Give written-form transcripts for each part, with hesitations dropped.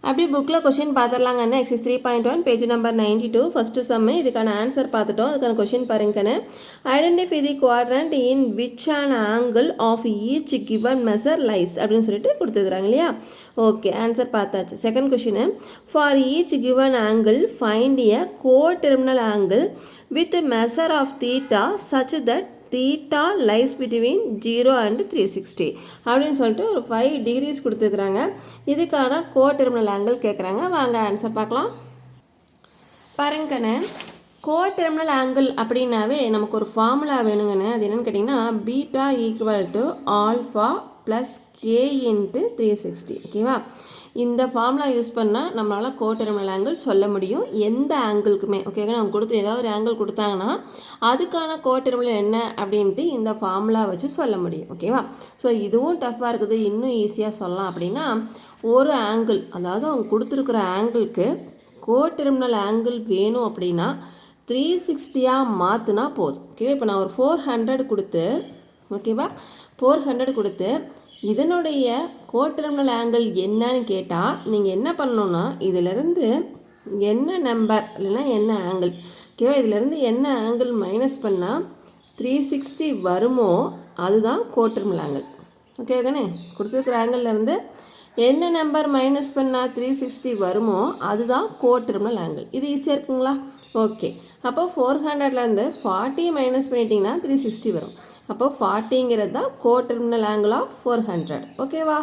அப்படியே புக்கில் கொஷின் பார்த்துடலாங்கண்ணே. Exercise 3.1 page number 92 first sum. இதுக்கான ஆன்சர் பார்த்துட்டோம். அதுக்கான கொஷின் பாருங்கண்ணே. Identify the quadrant in which an angle of each given measure lies அப்படின்னு சொல்லிட்டு கொடுத்துருக்குறாங்க இல்லையா. ஓகே, ஆன்சர் பார்த்தாச்சு. Second question, for each given angle find a coterminal angle with measure of theta such that theta lies between 0 and 360 அப்படின்னு சொல்லிட்டு ஒரு 5 decrease கொடுத்துருக்குறாங்க. இதுக்கான கோடெர்மினல் ஆங்கிள் கேட்குறாங்க. வாங்க ஆன்சர் பார்க்கலாம். பாருங்கண்ணே, கோடெர்மினல் ஆங்கிள் அப்படின்னாவே நமக்கு ஒரு ஃபார்முலா வேணுங்கண்ணே. அது என்னென்னு கேட்டிங்கன்னா beta equal to alpha plus K into 360. ஓகேவா, இந்த ஃபார்முலா யூஸ் பண்ணால் நம்மளால் கோடெர்மினல் ஆங்கிள் சொல்ல முடியும் எந்த ஆங்கிளுக்குமே. ஓகேவா, நம்ம கொடுத்து ஏதாவது ஒரு ஆங்கிள் கொடுத்தாங்கன்னா அதுக்கான கோடெர்மினல் என்ன அப்படின்ட்டு இந்த ஃபார்முலா வச்சு சொல்ல முடியும். ஓகேவா, ஸோ இதுவும் டஃப்பாக இருக்குது. இன்னும் ஈஸியாக சொல்லலாம் அப்படின்னா ஒரு ஆங்கிள், அதாவது அவங்க கொடுத்துருக்குற ஆங்கிளுக்கு கோடெர்மினல் ஆங்கிள் வேணும் அப்படின்னா 360 மாற்றினா போதும். ஓகேவா, இப்போ நான் ஒரு 400 கொடுத்து, ஓகேவா 400 கொடுத்து இதனுடைய கோடெர்மினல் ஆங்கிள் என்னன்னு கேட்டால் நீங்கள் என்ன பண்ணணுன்னா இதிலேருந்து என்ன நம்பர் இல்லைன்னா என்ன ஆங்கிள், ஓகேவா, இதிலேருந்து என்ன ஆங்கிள் மைனஸ் பண்ணால் 360 வருமோ அதுதான் கோடெர்மினல் ஆங்கிள். ஓகேவாண்ணே, கொடுத்துருக்குற ஆங்கிள்லேருந்து என்ன நம்பர் மைனஸ் பண்ணால் 360 வருமோ அதுதான் கோடெர்மினல் ஆங்கிள். இது ஈஸியாக இருக்குங்களா? ஓகே, அப்போ 400லேருந்து 40 மைனஸ் பண்ணிட்டீங்கன்னா 360 வரும். அப்போ 40ங்கிறது தான் கோடெர்மினல் ஆங்கிள் ஆஃப் 400. ஓகேவா,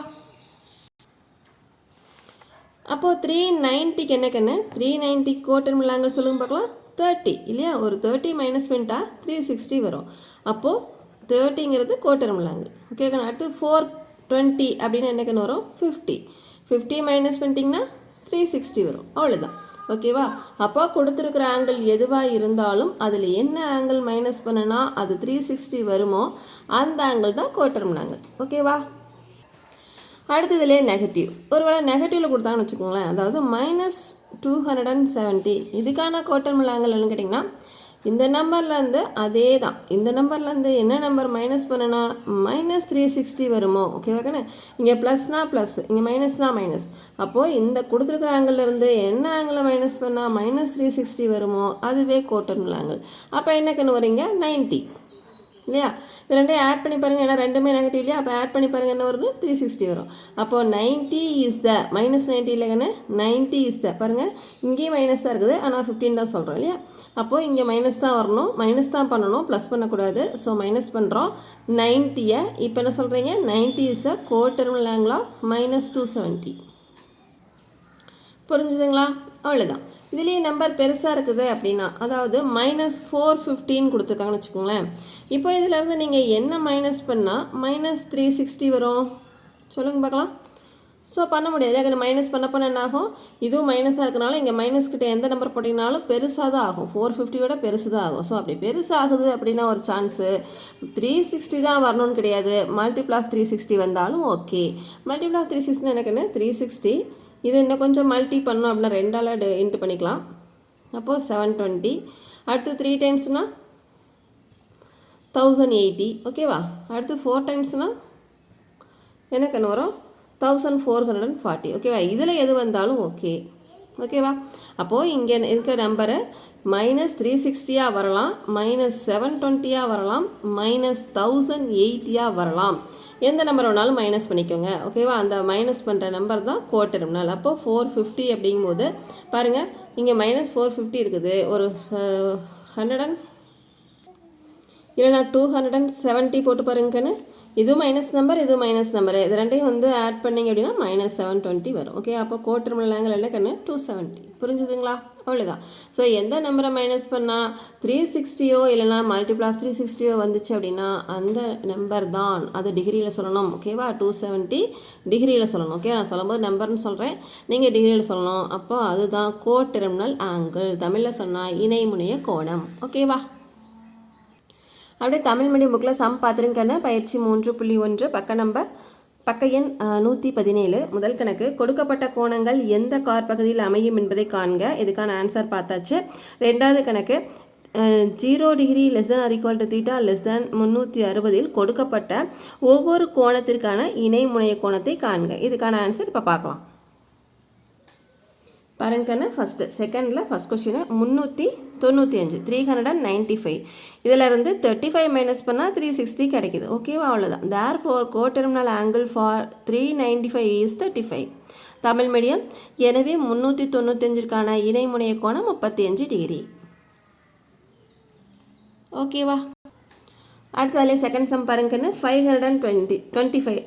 அப்போது 390க்கு என்ன கண்ணு, 390 கோடெர்மினல் ஆங்கிள் சொல்லுங்க பார்க்கலாம். 30 இல்லையா, ஒரு 30 மைனஸ் பண்ணிட்டா 360 வரும். அப்போது 30ங்கிறது கோடெர்மினல் ஆங்கிள். ஓகே கண்ணு, அடுத்து 420 அப்படின்னு என்ன கண்ணு வரும், 50 மைனஸ் பண்ணிட்டிங்கன்னா 360 வரும். அவ்வளோதான். ஓகேவா, அப்போ கொடுத்துருக்குற ஆங்கிள் எதுவாக இருந்தாலும் அதில் என்ன ஆங்கிள் மைனஸ் பண்ணுனா அது 360 வருமோ அந்த ஆங்கிள் தான் கோடெர்மினல் ஆங்கிள். ஓகேவா, அடுத்ததுலேயே நெகட்டிவ். ஒருவேளை நெகட்டிவில் கொடுத்தாங்கன்னு வச்சுக்கோங்களேன், அதாவது -270, இதுக்கான கோடெர்மினல் ஆங்கிள் என்னன்னு கேட்டிங்கன்னா இந்த நம்பர்லேருந்து அதே தான், இந்த நம்பர்லேருந்து என்ன நம்பர் மைனஸ் பண்ணுனா -360 வருமோ. ஓகேவா கண்ணே, இங்கே ப்ளஸ்னால் ப்ளஸ், இங்கே மைனஸ்னால் மைனஸ். அப்போது இந்த கொடுத்துருக்குற ஆங்கிள்லேருந்து என்ன ஆங்கிளை மைனஸ் பண்ணால் -360 வருமோ அதுவே கோடெர்மினல் ஆங்கிள். அப்போ என்ன கண்ணு வரீங்க, 90 இல்லையா. இது ரெண்டையும் ஆட் பண்ணி பாருங்கள், ஏன்னா ரெண்டுமே நெகட்டிவ் இல்லையா. அப்போ ஆட் பண்ணி பாருங்கள் என்ன வருது, 360 வரும். அப்போது 90 இஸ் த -90 இல்லைங்கண்ணே, 90 இஸ் த பாருங்கள், இங்கேயும் மைனஸ் தான் இருக்குது ஆனால் 15 தான் சொல்கிறோம் இல்லையா. அப்போது இங்கே மைனஸ் தான் வரணும், மைனஸ் தான் பண்ணணும், ப்ளஸ் பண்ணக்கூடாது. ஸோ மைனஸ் பண்ணுறோம் 90. இப்போ என்ன சொல்கிறீங்க, 90 இஸ் அ கோடெர்மினல் ஆங்கிள் ஆஃப் -270. புரிஞ்சுதுங்களா? அவ்வளோதான். இதுலேயே நம்பர் பெருசாக இருக்குது அப்படின்னா, அதாவது -415 கொடுத்துருக்காங்கன்னு வச்சுக்கோங்களேன். இப்போ இதிலேருந்து நீங்கள் என்ன மைனஸ் பண்ணால் -360 வரும் சொல்லுங்கள் பார்க்கலாம். ஸோ பண்ண முடியாது இல்லையா, மைனஸ் பண்ண என்ன ஆகும், இதுவும் மைனஸாக இருக்கனால இங்கே மைனஸ்கிட்ட எந்த நம்பர் போட்டிங்கனாலும் பெருசாக தான் ஆகும், 450யோட பெருசு தான் ஆகும். ஸோ அப்படி பெருசாகுது அப்படின்னா ஒரு சான்ஸு 360 தான் வரணும்னு கிடையாது, மல்டிபிள் ஆஃப் 360 வந்தாலும் ஓகே. மல்டிபிள் ஆஃப் 360 எனக்குன்னு 360, இது இன்னும் கொஞ்சம் மல்டி பண்ணோம் அப்படின்னா 2ஆல் இன்ட்டு பண்ணிக்கலாம். அப்போது 720, அடுத்து 3 டைம்ஸ்னால் 1080. ஓகேவா, அடுத்து 4 டைம்ஸ்னால் எனக்கு என்ன வரும், 1440. ஓகேவா, இதில் எது வந்தாலும் ஓகே. ஓகேவா, அப்போது இங்கே இருக்கிற நம்பரை -360 வரலாம், -720 வரலாம், -1080 வரலாம். எந்த நம்பர் வேணாலும் மைனஸ் பண்ணிக்கோங்க. ஓகேவா, அந்த மைனஸ் பண்ணுற நம்பர் தான் கோடெர்மினல். அப்போது 450 அப்படிங்கும்போது பாருங்கள், இங்கே -450 இருக்குது, ஒரு 100 இல்லைனா 270 போட்டு பாருங்கன்னு. இதுவும் மைனஸ் நம்பர், இதுவும் மைனஸ் நம்பர், இது ரெண்டையும் வந்து ஆட் பண்ணிங்க அப்படின்னா -720 வரும். ஓகே, அப்போ கோடெர்மினல் ஆங்கிள் என்ன கண்ணு, 270. புரிஞ்சுதுங்களா? அவ்வளோதான். ஸோ எந்த நம்பரை மைனஸ் பண்ணால் 360யோ இல்லைனா மல்டிபிள் ஆஃப் 360யோ வந்துச்சு அப்படின்னா அந்த நம்பர் தான், அது டிகிரியில் சொல்லணும். ஓகேவா, 270 டிகிரியில் சொல்லணும். ஓகே, நான் சொல்லும்போது நம்பர்னு சொல்கிறேன், நீங்கள் டிகிரியில் சொல்லணும். அப்போ அதுதான் கோடெர்மினல் ஆங்கிள், தமிழில் சொன்னால் இணைமுனைய கோணம். ஓகேவா, அப்படியே தமிழ் மீடியம் புக்கில் சம் பார்த்துருங்கன்னு. பயிற்சி 3.1 பக்க எண் 117. முதல் கணக்கு, கொடுக்கப்பட்ட கோணங்கள் எந்த காற்பகுதியில் அமையும் என்பதை காண்க. இதுக்கான ஆன்சர் பார்த்தாச்சு. ரெண்டாவது கணக்கு, 0 டிகிரி <= தீட்டா <360 கொடுக்கப்பட்ட ஒவ்வொரு கோணத்திற்கான இணை முனைய கோணத்தை காண்க. இதுக்கான ஆன்சர் இப்போ பார்க்கலாம். பாருங்கன்னு ஃபஸ்ட்டு செகண்டில் ஃபஸ்ட் கொஷின் 395 395 இதில் இருந்து 35 மைனஸ் பண்ணால் 360 கிடைக்குது. ஓகேவா? அவ்வளோதான். Therefore coterminal angle for 395 is 35. Tamil medium. எனவே 395க்கான இணைமுனைய கோணம் 35 டிகிரி. ஓகேவா? அடுத்ததுல செகண்ட் சம் பாருங்கன்னு 525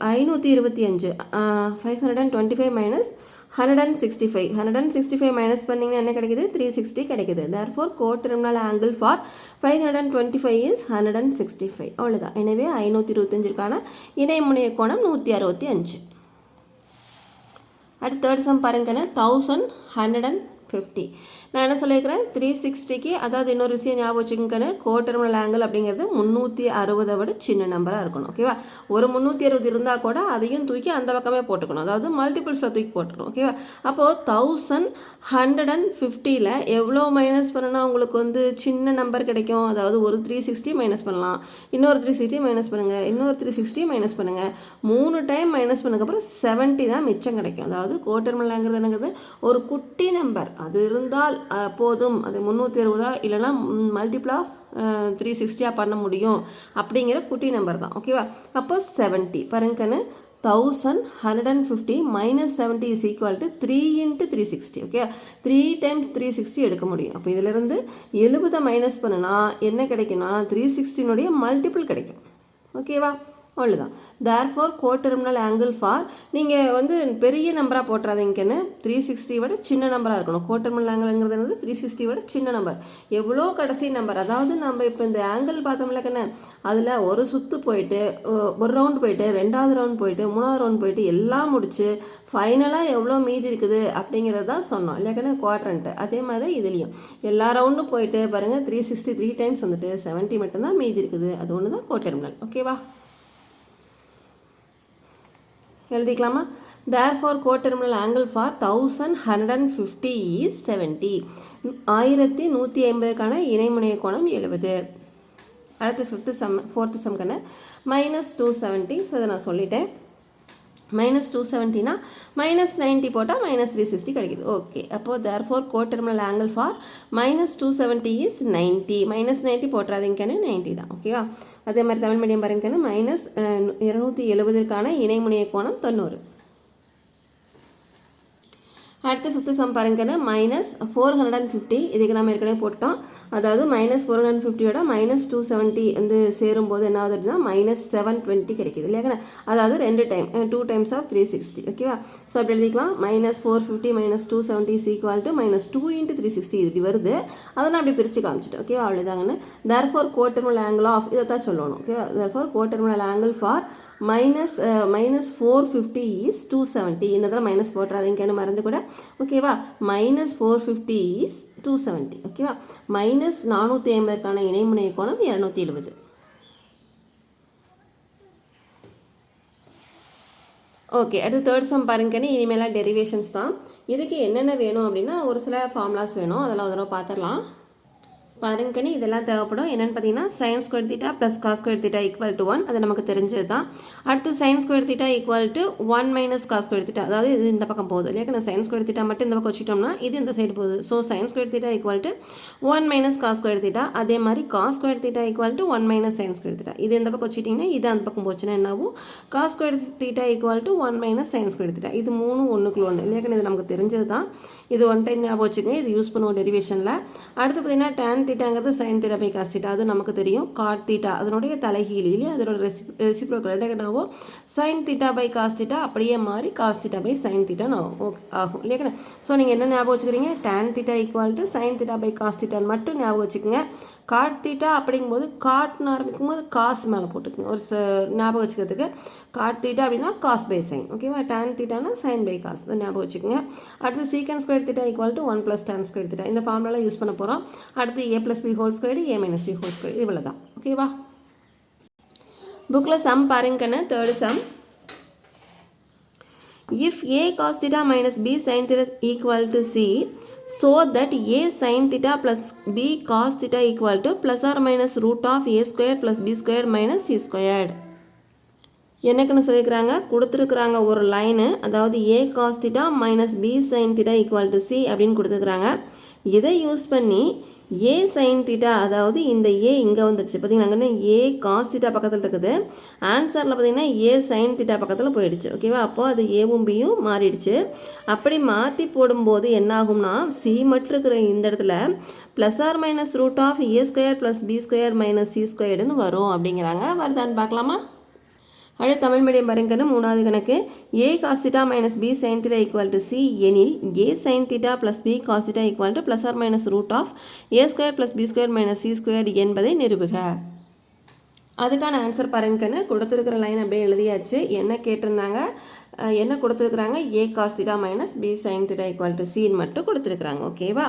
525 மைனஸ் 165 மைனஸ் பண்ணிங்கன்னா என்ன கிடைக்குது? 360 கிடைக்குது. Therefore coterminal angle for 525 is 165. அவ்வளோதான். எனவே 525க்கான இணைமுனைய கோணம் 165. அடுத்த தேர்ட் சம் பாருங்கன்னு 1150. நான் என்ன சொல்லியிருக்கிறேன்? 360க்கு அதாவது இன்னொரு விஷயம் ஞாபகம் வச்சுக்கோங்கன்னு கோடெர்மினல் ஆங்கிள் அப்படிங்கிறது 360 விட சின்ன நம்பராக இருக்கணும். ஓகேவா? ஒரு 360 இருந்தால் கூட அதையும் தூக்கி அந்த பக்கமே போட்டுக்கணும். அதாவது மல்டிபிள்ஸில் தூக்கி போட்டுக்கணும். ஓகேவா? அப்போது 1150ல் எவ்வளோ மைனஸ் பண்ணால் உங்களுக்கு வந்து சின்ன நம்பர் கிடைக்கும்? அதாவது ஒரு 360 மைனஸ் பண்ணலாம், இன்னொரு 360 மைனஸ் பண்ணுங்கள், இன்னொரு 360 மைனஸ் பண்ணுங்கள், 3 டைம் மைனஸ் பண்ணதுக்கப்புறம் 70 தான் மிச்சம் கிடைக்கும். அதாவது கோடெர்மினல் ஆங்கிள் என்னங்கிறது ஒரு குட்டி நம்பர், அது இருந்தால் போதும், அது 360 இல்லைனா மல்டிபிள் ஆஃப் 360 பண்ண முடியும் அப்படிங்கிற குட்டி நம்பர் தான். ஓகேவா? அப்போ 70 பாருங்கன்னு 1150 minus 70 is equal to 3 into 360. Okay, 3 times 360 எடுக்க முடியும். அப்போ இதிலிருந்து 70 மைனஸ் பண்ணுனா என்ன கிடைக்குன்னா 360னுடைய மல்டிபிள் கிடைக்கும். ஓகேவா? அவ்வளோதான். தேர்ஃபோர் கோடெர்மினல் ஆங்கிள் ஃபார் நீங்கள் வந்து பெரிய நம்பராக போட்டுறாதீங்கன்னு 360 விட சின்ன நம்பராக இருக்கணும். கோடெர்மினல் ஆங்கிள்ங்கிறது வந்து 360 விட சின்ன நம்பர். எவ்வளோ கடைசி நம்பர், அதாவது நம்ம இப்போ இந்த ஆங்கிள் பார்த்தோம்லக்கண்ணே, அதில் ஒரு சுற்று போயிட்டு ஒரு ரவுண்ட் போயிட்டு 2வது ரவுண்ட் போயிட்டு 3வது ரவுண்ட் போயிட்டு எல்லாம் முடிச்சு ஃபைனலாக எவ்வளோ மீதி இருக்குது அப்படிங்கிறது தான் சொன்னோம் இல்லைக்கண்ணே, குவாட்ரண்ட்டு. அதே மாதிரி இதுலேயும் எல்லா ரவுண்டும் போயிட்டு பாருங்கள் 360 3 டைம்ஸ் வந்துட்டு 70 மட்டும்தான் மீதி இருக்குது. அது ஒன்று தான் கோடெர்மினல். ஓகேவா? எழுதிக்கலாமா? Therefore coterminal angle for 1150 is 70. 1150க்கான இணைமுனைய கோணம் 70. அடுத்து ஃபோர்த்து சம்க்கான -270. ஸோ இதை நான் சொல்லிட்டேன். -270னா -90 போட்டால் -360 கிடைக்குது. ஓகே, அப்போது therefore coterminal angle for -270 is 90. -90 போட்டுறாதீங்கன்னு 90 தான். ஓகேவா? அதே மாதிரி தமிழ் மீடியம் பாருங்கன்னு -270க்கான இணைமுனைய கோணம் 90. அடுத்து ஃபிஃப்த்து சம் பாருங்கன்னு -450. இதுக்கு நம்ம ஏற்கனவே போட்டோம். அதாவது -450யோட -270 வந்து சேரும்போது என்ன ஆகுது அப்படின்னா -720 கிடைக்குது இல்லையாங்கண்ணா. அதாவது 2 டைம்ஸ் ஆஃப் 360. ஓகேவா? ஸோ அப்படி எழுதிக்கலாம். -450 -270 இஸ் ஈக்குவல் டு -2 இன்ட்டு 360 இப்படி வருது. அதை நான் அப்படி பிரித்து காமிச்சிட்டேன். ஓகேவா? அவ்வளோதாங்கன்னு. தேர்ஃபோர் கோடெர்மினல் ஆங்கிள் ஆஃப் இதை தான் சொல்லணும். ஓகேவா? Therefore coterminal angle for -450 is 270. இந்த இடத்துல மைனஸ் போட்டுறாதீங்கன்னு மறந்து கூட. ஓகேவா? -450 இஸ் 270. ஓகேவா? -450க்கான இணைமுனைய கோணம் 270. ஓகே, அடுத்து தேர்ட் சம் பாருங்கன்னு இனிமேலாம் டெரிவேஷன்ஸ் தான். இதுக்கு என்னென்ன வேணும் அப்படின்னா ஒரு சில ஃபார்முலாஸ் வேணும். அதெல்லாம் ஒரு தடவை பார்த்துடலாம். பாருங்கன்னு இதெல்லாம் தேவைப்படும். என்னென்னு பார்த்தீங்கன்னா sin square theta plus cos square theta equal to 1. அது நமக்கு தெரிஞ்சது தான். அடுத்து sin square theta equal to 1 minus cos square theta. அதாவது இது இந்த பக்கம் போகுது இல்லையா? நான் sin ஸ்கொயர் தீட்டா மட்டும் இந்த பக்கம் வச்சுட்டோம்னா இது இந்த சைடு போகுது. So sin square theta equal to 1 minus cos square theta. அதே மாதிரி cos square theta equal to 1 minus sin square theta. இது இந்த பக்கம் வச்சுட்டிங்கன்னா இது அந்த பக்கம் போச்சுன்னா என்னாகும்? Cos square theta equal to 1 minus sin square theta. இது 3 1க்குள்ள 1 இல்லையா? இது நமக்கு தெரிஞ்சது தான். இது 1 டைம் ஞாபகம் வச்சுக்கோங்க. இது யூஸ் பண்ணுவோம் டெரிவேஷனில். அடுத்து பார்த்தீங்கன்னா tan தீட்டாங்கிறது sin theta by cos theta. அது நமக்கு தெரியும். காட் தீட்டா அதனுடைய தலைகீழ் இல்லையா? அதோட ரெசிப்ரோக்கல் என்னவோ sin theta by cos theta அப்படியே மாறி cos theta by sin theta ஆகும் இல்லையா? ஸோ நீங்கள் என்ன ஞாபகம் வச்சுக்கிறீங்க? tan theta equal to sin theta by cos தீட்டான்னு மட்டும் ஞாபகம் வச்சுக்கோங்க. காட் தீட்டா அப்படிங்கும்போது காட்னு ஆரம்பிக்கும் போது காஸ் மேலே போட்டுக்கோங்க. ஒரு ஞாபகம் வச்சுக்கிறதுக்கு காட் தீட்டா அப்படின்னா காஸ் பை சைன். ஓகேவா? tan தீட்டானா சைன் பை காஸ். அதை ஞாபகம் வச்சுக்கோங்க. அடுத்து secant square theta equal to 1 plus tan square theta. இந்த ஃபார்முலாலாம் யூஸ் பண்ண போகிறோம். அடுத்து a plus b whole square a minus b whole square. இவ்வளோ தான். ஓகேவா? புக்கில் சம் பாருங்கன்னு third sum. If a cos theta minus b sin theta equal to c, so that a sin theta plus b cos theta equal to plus or minus root of a square plus b square minus c squared. என்னக்குன்னு சொல்லியிருக்கிறாங்க, கொடுத்துருக்குறாங்க ஒரு line, அதாவது a cos theta minus b sine theta equal to c அப்படின்னு கொடுத்துருக்குறாங்க. இதை use பண்ணி ஏ sine theta, அதாவது இந்த ஏ இங்கே வந்துடுச்சு பார்த்தீங்கன்னா, ஏ காஸ் தீட்டா பக்கத்தில் இருக்குது, ஆன்சரில் பார்த்தீங்கன்னா ஏ சைன் தீட்டா பக்கத்தில் போயிடுச்சு. ஓகேவா, அப்போது அது ஏவும் பியும் மாறிடுச்சு. அப்படி மாற்றி போடும்போது என்ன ஆகும்னா, சி மட்டும் இருக்கிற இந்த இடத்துல plus or minus root of A square plus B square minus c ஸ்கொயர்டுன்னு வரும் அப்படிங்கிறாங்க. வருதான்னு பார்க்கலாமா? அடுத்து தமிழ் மீடியம் பாருங்கன்னு 3வது கணக்கு. A cos theta minus b sine theta equal to c எனில் a sine theta plus B cos theta equal to plus or minus root of A square plus B square minus C square என்பதை நிரூபிக. அதுக்கான answer பாருங்கன்னு கொடுத்துருக்கிற line அப்படியே எழுதியாச்சு. என்ன கேட்டிருந்தாங்க, என்ன கொடுத்துருக்குறாங்க, a cos theta minus b sine theta equal to சின்னு மட்டும் கொடுத்துருக்குறாங்க. ஓகேவா,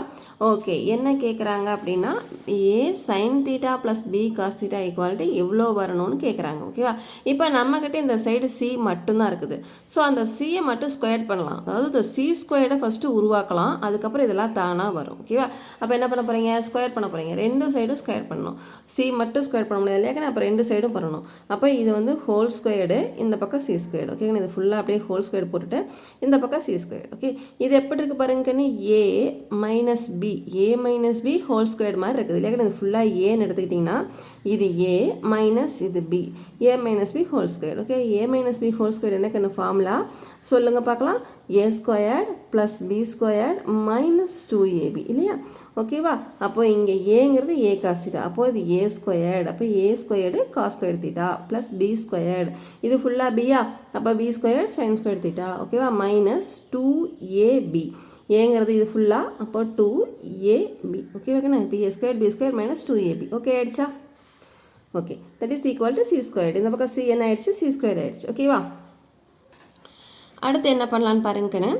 ஓகே. என்ன கேட்குறாங்க அப்படின்னா, a sine theta plus B cos theta equal to எவ்வளோ வரணும்னு கேட்குறாங்க. ஓகேவா, இப்போ நம்மக்கிட்ட இந்த சைடு சி மட்டும்தான் இருக்குது. ஸோ அந்த சியை மட்டும் ஸ்கொயர் பண்ணலாம், அதாவது இந்த சி ஸ்கொயர்டை ஃபஸ்ட்டு உருவாக்கலாம், அதுக்கப்புறம் இதெல்லாம் தானாக வரும். ஓகேவா, அப்போ என்ன பண்ண போகிறீங்க, ஸ்கொயர் பண்ண போகிறீங்க. ரெண்டு சைடும் ஸ்கொயர் பண்ணணும். சி மட்டும் ஸ்கொயர் பண்ண முடியாது இல்லையா, அப்போ ரெண்டு சைடும் பண்ணணும். அப்போ இது வந்து ஹோல் ஸ்கொயர்டு, இந்த பக்கம் சி ஸ்கொயர்டு. ஓகேங்களா, இது ஃபுல்லாக அப்படியே ஹோல் ஸ்கொயர் போட்டுட்டு இந்த பக்கம் சி ஸ்கொயர். ஓகே, இது எப்படி இருக்குது பாருங்கன்னு, a minus B whole square மாதிரி இருக்குது இல்லையா. இது ஃபுல்லாக ஏன்னு எடுத்துக்கிட்டிங்கன்னா இது ஏ மைனஸ் இது b, a minus B whole square. Okay, a minus B whole square என்ன ஃபார்முலா சொல்லுங்கள் பார்க்கலாம். A square plus B square minus 2ab இல்லையா. ஓகேவா, அப்போ இங்கே ஏங்கிறது ஏ காஸ் தீட்டா, அப்போது இது ஏ ஸ்கொயர்டு, அப்போ a squared cos square theta plus b squared, இது ஃபுல்லாக பியா, அப்போ b squared sine square theta. ஓகேவா, மைனஸ் 2ab, ஏங்கிறது இது ஃபுல்லாக, அப்போ 2ab. ஓகேவாக்கண்ணா, இப்போ a square b square minus 2ab. Okay ஆயிடுச்சா? Okay, that is equal to c squared. இந்த பக்கம் சி என்ன ஆயிடுச்சு, சி ஸ்கொயர் ஆயிடுச்சு. ஓகேவா, அடுத்து என்ன பண்ணலான்னு பாருங்கண்ணே,